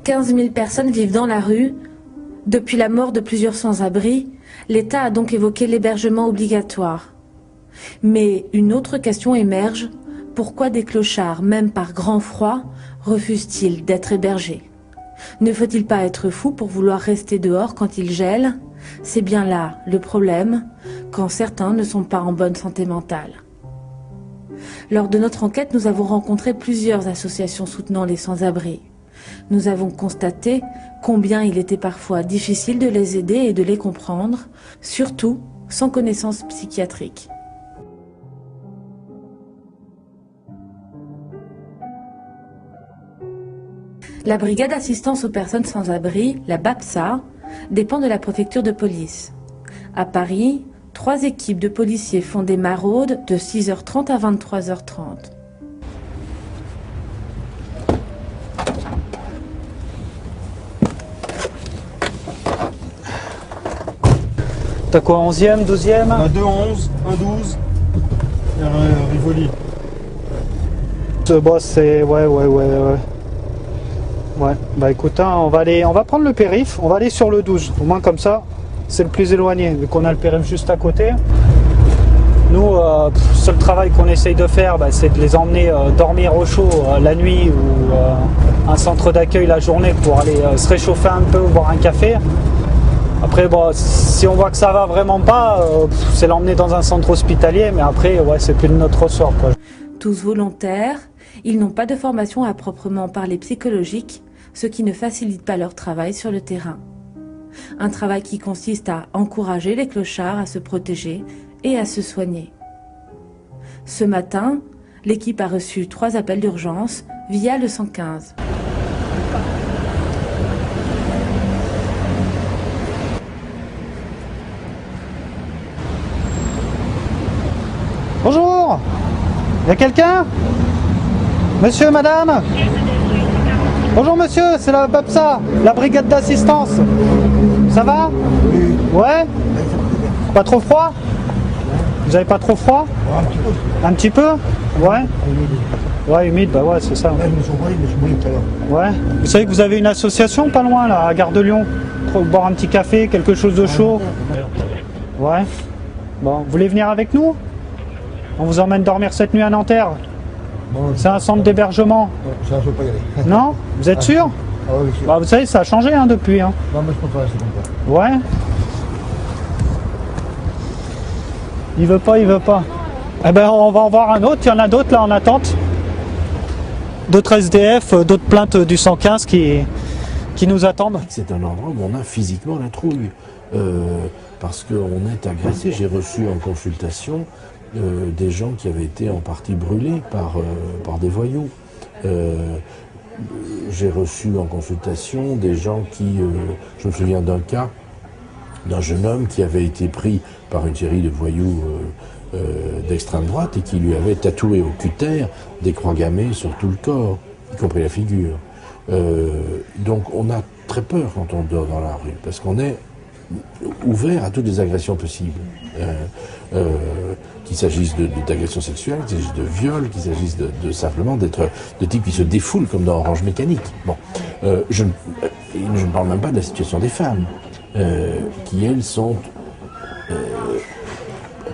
15 000 personnes vivent dans la rue. Depuis la mort de plusieurs sans-abri, l'État a donc évoqué l'hébergement obligatoire. Mais une autre question émerge. Pourquoi des clochards, même par grand froid, refusent-ils d'être hébergés? Ne faut-il pas être fou pour vouloir rester dehors quand il gèle? C'est bien là le problème, quand certains ne sont pas en bonne santé mentale. Lors de notre enquête, nous avons rencontré plusieurs associations soutenant les sans-abri. Nous avons constaté combien il était parfois difficile de les aider et de les comprendre, surtout sans connaissance psychiatrique. La brigade d'assistance aux personnes sans abri, la BAPSA, dépend de la préfecture de police. À Paris, 3 équipes de policiers font des maraudes de 6h30 à 23h30. T'as quoi, 11e, 12e? On a 2 11, 1 12 et un Rivoli. Ce boss, c'est... Ouais. Ouais, bah écoute, hein, on va prendre le périph', on va aller sur le 12. Au moins comme ça, c'est le plus éloigné, vu qu'on a le périph' juste à côté. Nous, le seul travail qu'on essaye de faire, bah, c'est de les emmener dormir au chaud la nuit ou un centre d'accueil la journée pour aller se réchauffer un peu, boire un café. Après, bon, si on voit que ça va vraiment pas, c'est l'emmener dans un centre hospitalier, mais après, ouais, c'est plus de notre ressort, quoi. Tous volontaires, ils n'ont pas de formation à proprement parler psychologique, ce qui ne facilite pas leur travail sur le terrain. Un travail qui consiste à encourager les clochards à se protéger et à se soigner. Ce matin, l'équipe a reçu 3 appels d'urgence via le 115. Bonjour! Y a quelqu'un? Monsieur, madame? Bonjour monsieur, c'est la BAPSA, la brigade d'assistance. Ça va? Ouais? Pas trop froid? Vous avez pas trop froid? Un petit peu? Ouais? Ouais, humide, bah ouais, c'est ça. Ouais. Vous savez que vous avez une association pas loin là, à Gare de Lyon, pour boire un petit café, quelque chose de chaud? Ouais. Bon, vous voulez venir avec nous? On vous emmène dormir cette nuit à Nanterre. C'est un centre d'hébergement. Ça, je peux pas y aller. Non? Vous êtes sûr? Ah oui, sûr. Bah, vous savez, ça a changé hein, depuis. Hein. Non, mais je peux pas rester comme ça. Ouais. Il veut pas. Eh ben, on va en voir un autre. Il y en a d'autres là en attente. D'autres SDF, d'autres plaintes du 115 qui nous attendent. C'est un endroit où on a physiquement la trouille. Parce qu'on est agressé. J'ai reçu en consultation des gens qui avaient été en partie brûlés par des voyous. J'ai reçu en consultation des gens qui... je me souviens d'un cas d'un jeune homme qui avait été pris par une série de voyous d'extrême droite et qui lui avait tatoué au cutter des croix gammées sur tout le corps, y compris la figure. Donc on a très peur quand on dort dans la rue, parce qu'on est ouvert à toutes les agressions possibles. Qu'il s'agisse d'agressions sexuelles, qu'il s'agisse de viols, qu'il s'agisse de simplement d'être de types qui se défoulent comme dans Orange Mécanique. Bon, je ne parle même pas de la situation des femmes, qui elles sont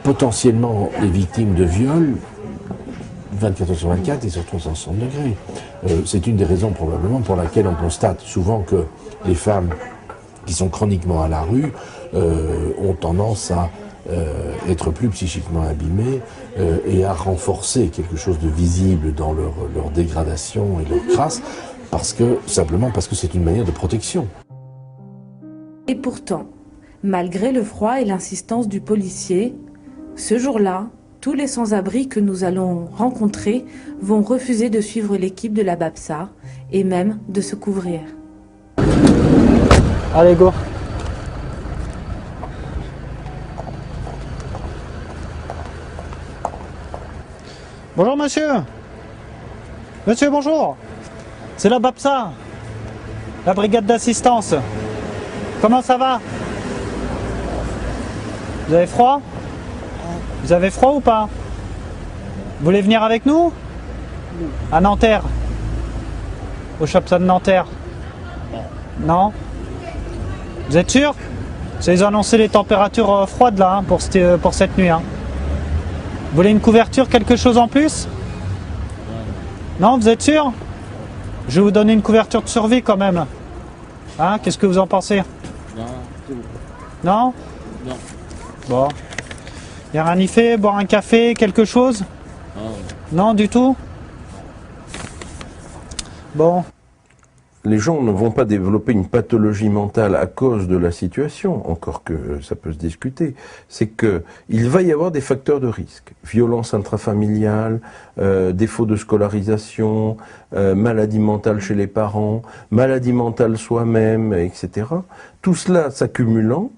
potentiellement les victimes de viols 24 heures sur 24 et sur 360 degrés. C'est une des raisons probablement pour laquelle on constate souvent que les femmes qui sont chroniquement à la rue ont tendance à être plus psychiquement abîmées et à renforcer quelque chose de visible dans leur dégradation et leur crasse, simplement parce que c'est une manière de protection. Et pourtant, malgré le froid et l'insistance du policier, ce jour-là, tous les sans-abri que nous allons rencontrer vont refuser de suivre l'équipe de la BAPSA et même de se couvrir. Allez, go. Bonjour monsieur. Monsieur, bonjour. C'est la BAPSA, la brigade d'assistance. Comment ça va? Vous avez froid? Vous avez froid ou pas? Vous voulez venir avec nous? À Nanterre. Au Chapsa de Nanterre. Non? Vous êtes sûr? Ils ont annoncé les températures froides là hein, pour cette nuit. Hein. Vous voulez une couverture, quelque chose en plus? Non, vous êtes sûr? Je vais vous donner une couverture de survie quand même. Hein, qu'est-ce que vous en pensez? Non, c'est bon. Non? Non. Bon. Il n'y a rien y fait, boire un café, quelque chose? Non, du tout? Bon. Les gens ne vont pas développer une pathologie mentale à cause de la situation, encore que ça peut se discuter. C'est que il va y avoir des facteurs de risque. Violence intrafamiliale, défaut de scolarisation, maladie mentale chez les parents, maladie mentale soi-même, etc. Tout cela s'accumulant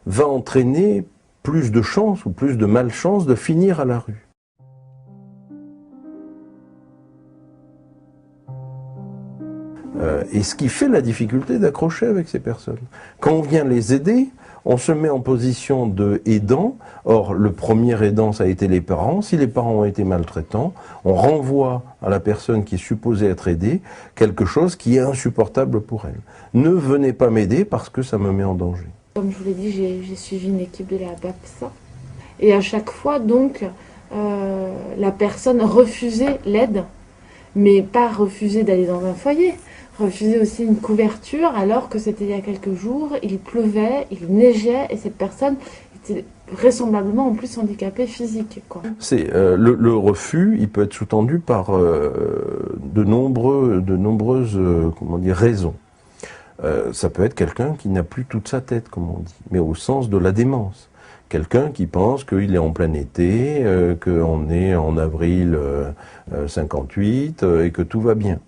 va entraîner plus de chances ou plus de malchance de finir à la rue. Et ce qui fait la difficulté d'accrocher avec ces personnes. Quand on vient les aider, on se met en position de aidant. Or, le premier aidant, ça a été les parents. Si les parents ont été maltraitants, on renvoie à la personne qui est supposée être aidée quelque chose qui est insupportable pour elle. Ne venez pas m'aider parce que ça me met en danger. Comme je vous l'ai dit, j'ai suivi une équipe de la BAPSA. Et à chaque fois, donc, la personne refusait l'aide, mais pas refusait d'aller dans un foyer. Refusait aussi une couverture alors que c'était il y a quelques jours, il pleuvait, il neigeait et cette personne était vraisemblablement en plus handicapée physique. C'est le refus, il peut être sous-tendu par de nombreuses comment dire, raisons. Ça peut être quelqu'un qui n'a plus toute sa tête, comme on dit, mais au sens de la démence. Quelqu'un qui pense qu'il est en plein été, qu'on est en avril 58 et que tout va bien.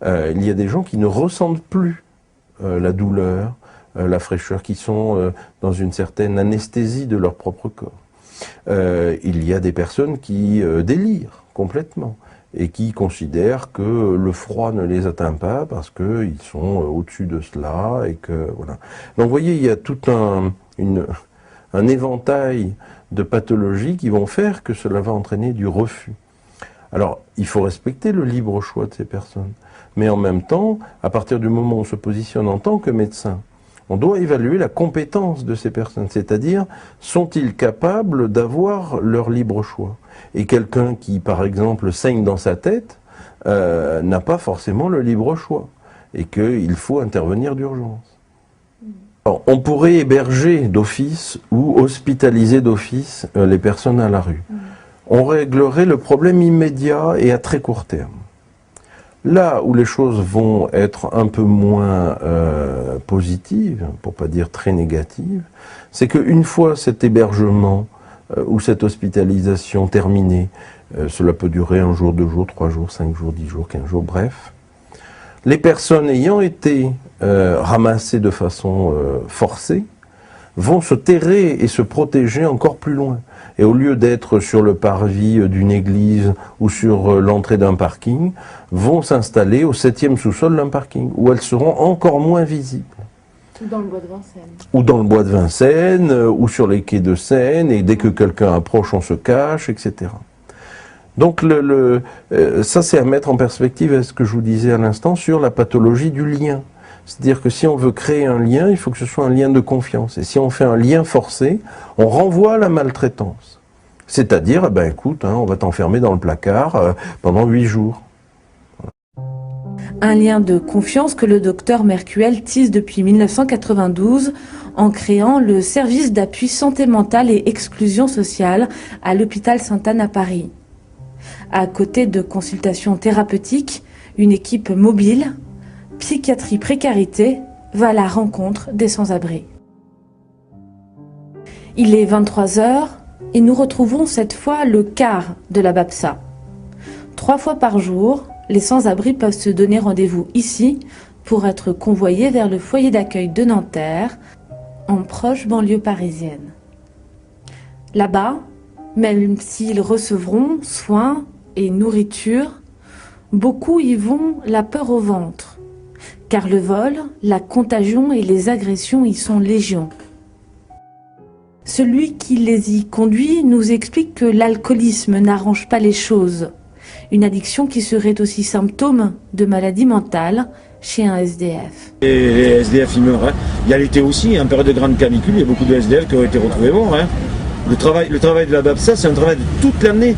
Il y a des gens qui ne ressentent plus la douleur, la fraîcheur, qui sont dans une certaine anesthésie de leur propre corps. Il y a des personnes qui délirent complètement et qui considèrent que le froid ne les atteint pas parce qu'ils sont au-dessus de cela et que voilà. Donc vous voyez, il y a tout un éventail de pathologies qui vont faire que cela va entraîner du refus. Alors, il faut respecter le libre choix de ces personnes. Mais en même temps, à partir du moment où on se positionne en tant que médecin, on doit évaluer la compétence de ces personnes. C'est-à-dire, sont-ils capables d'avoir leur libre choix? Et quelqu'un qui, par exemple, saigne dans sa tête, n'a pas forcément le libre choix. Et qu'il faut intervenir d'urgence. Alors, on pourrait héberger d'office ou hospitaliser d'office les personnes à la rue. On réglerait le problème immédiat et à très court terme. Là où les choses vont être un peu moins positives, pour pas dire très négatives, c'est qu'une fois cet hébergement ou cette hospitalisation terminée, cela peut durer 1 jour, 2 jours, 3 jours, 5 jours, 10 jours, 15 jours, bref, les personnes ayant été ramassées de façon forcée vont se terrer et se protéger encore plus loin. Et au lieu d'être sur le parvis d'une église ou sur l'entrée d'un parking, vont s'installer au 7e sous-sol d'un parking, où elles seront encore moins visibles. Ou dans le bois de Vincennes. Ou dans le bois de Vincennes, ou sur les quais de Seine, et dès que quelqu'un approche, on se cache, etc. Donc ça, c'est à mettre en perspective à ce que je vous disais à l'instant sur la pathologie du lien. C'est-à-dire que si on veut créer un lien, il faut que ce soit un lien de confiance. Et si on fait un lien forcé, on renvoie à la maltraitance. C'est-à-dire, ben écoute, on va t'enfermer dans le placard pendant 8 jours. Un lien de confiance que le docteur Mercuel tisse depuis 1992 en créant le service d'appui santé mentale et exclusion sociale à l'hôpital Sainte-Anne à Paris. À côté de consultations thérapeutiques, une équipe mobile, Psychiatrie Précarité, va à la rencontre des sans-abri. Il est 23h et nous retrouvons cette fois le quart de la BAPSA. 3 fois par jour, les sans-abri peuvent se donner rendez-vous ici pour être convoyés vers le foyer d'accueil de Nanterre, en proche banlieue parisienne. Là-bas, même s'ils recevront soins et nourriture, beaucoup y vont la peur au ventre. Car le vol, la contagion et les agressions y sont légion. Celui qui les y conduit nous explique que l'alcoolisme n'arrange pas les choses. Une addiction qui serait aussi symptôme de maladie mentale, chez un SDF. Et les SDF, ils meurent. Hein. Il y a l'été aussi, en période de grande canicule, il y a beaucoup de SDF qui ont été retrouvés morts. Hein. Le travail de la BAPSA, c'est un travail de toute l'année.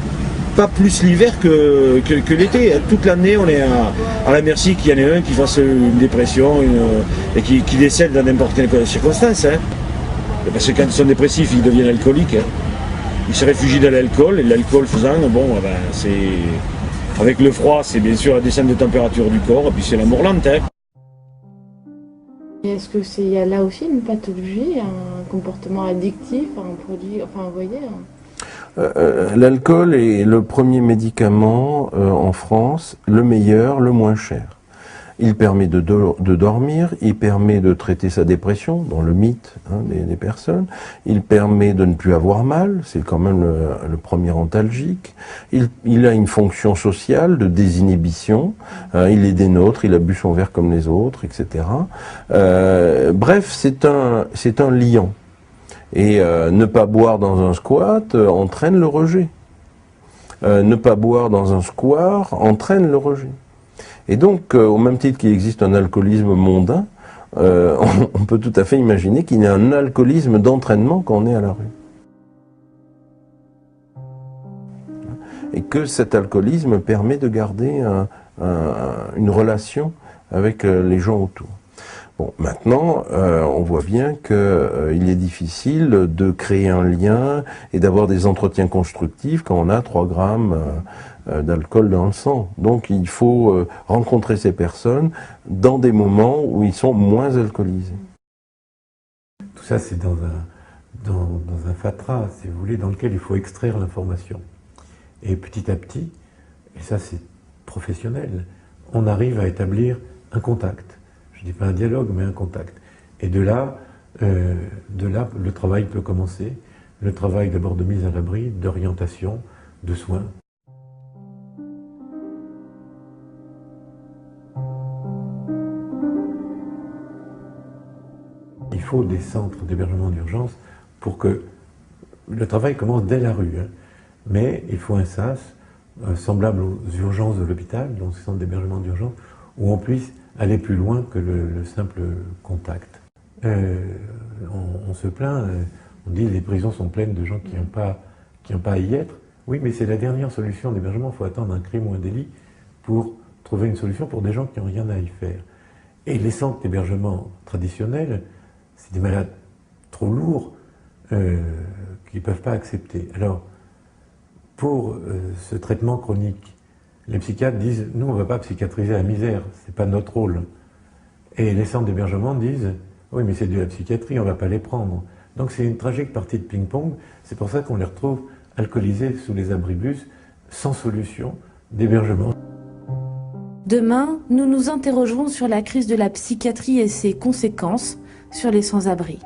Pas plus l'hiver que l'été. Toute l'année, on est à la merci qu'il y en ait un qui fasse une dépression et qui décède dans n'importe quelle circonstance. Hein. Parce que quand ils sont dépressifs, ils deviennent alcooliques. Hein. Ils se réfugient dans l'alcool, et l'alcool faisant, bon, ben, c'est... Avec le froid, c'est bien sûr la descente de température du corps, et puis c'est la mort lente. Hein. Est-ce qu'il y a là aussi une pathologie, un comportement addictif, un produit, enfin vous voyez L'alcool est le premier médicament en France, le meilleur, le moins cher. Il permet de dormir, il permet de traiter sa dépression, dans le mythe des personnes, il permet de ne plus avoir mal, c'est quand même le premier antalgique, il a une fonction sociale de désinhibition, il est des nôtres, il a bu son verre comme les autres, etc. Bref, c'est un liant. Et ne pas boire dans un squat entraîne le rejet. Ne pas boire dans un square entraîne le rejet. Et donc, au même titre qu'il existe un alcoolisme mondain, on peut tout à fait imaginer qu'il y a un alcoolisme d'entraînement quand on est à la rue. Et que cet alcoolisme permet de garder une relation avec les gens autour. Bon, maintenant, on voit bien qu'il est difficile de créer un lien et d'avoir des entretiens constructifs quand on a 3 grammes d'alcool dans le sang. Donc il faut rencontrer ces personnes dans des moments où ils sont moins alcoolisés. Tout ça, c'est dans un fatras, si vous voulez, dans lequel il faut extraire l'information. Et petit à petit, et ça c'est professionnel, on arrive à établir un contact. Je ne dis pas un dialogue, mais un contact. Et de là, le travail peut commencer. Le travail d'abord de mise à l'abri, d'orientation, de soins. Il faut des centres d'hébergement d'urgence pour que le travail commence dès la rue. Hein. Mais il faut un SAS semblable aux urgences de l'hôpital, donc ces centres d'hébergement d'urgence, où on puisse aller plus loin que le simple contact. On se plaint, on dit que les prisons sont pleines de gens qui n'ont pas à y être. Oui, mais c'est la dernière solution d'hébergement. Il faut attendre un crime ou un délit pour trouver une solution pour des gens qui n'ont rien à y faire. Et les centres d'hébergement traditionnels, c'est des malades trop lourds qui ne peuvent pas accepter. Alors, pour ce traitement chronique, les psychiatres disent « nous, on ne va pas psychiatriser la misère, ce n'est pas notre rôle ». Et les centres d'hébergement disent « oui, mais c'est de la psychiatrie, on ne va pas les prendre ». Donc c'est une tragique partie de ping-pong, c'est pour ça qu'on les retrouve alcoolisés sous les abribus, sans solution d'hébergement. Demain, nous nous interrogerons sur la crise de la psychiatrie et ses conséquences sur les sans-abri.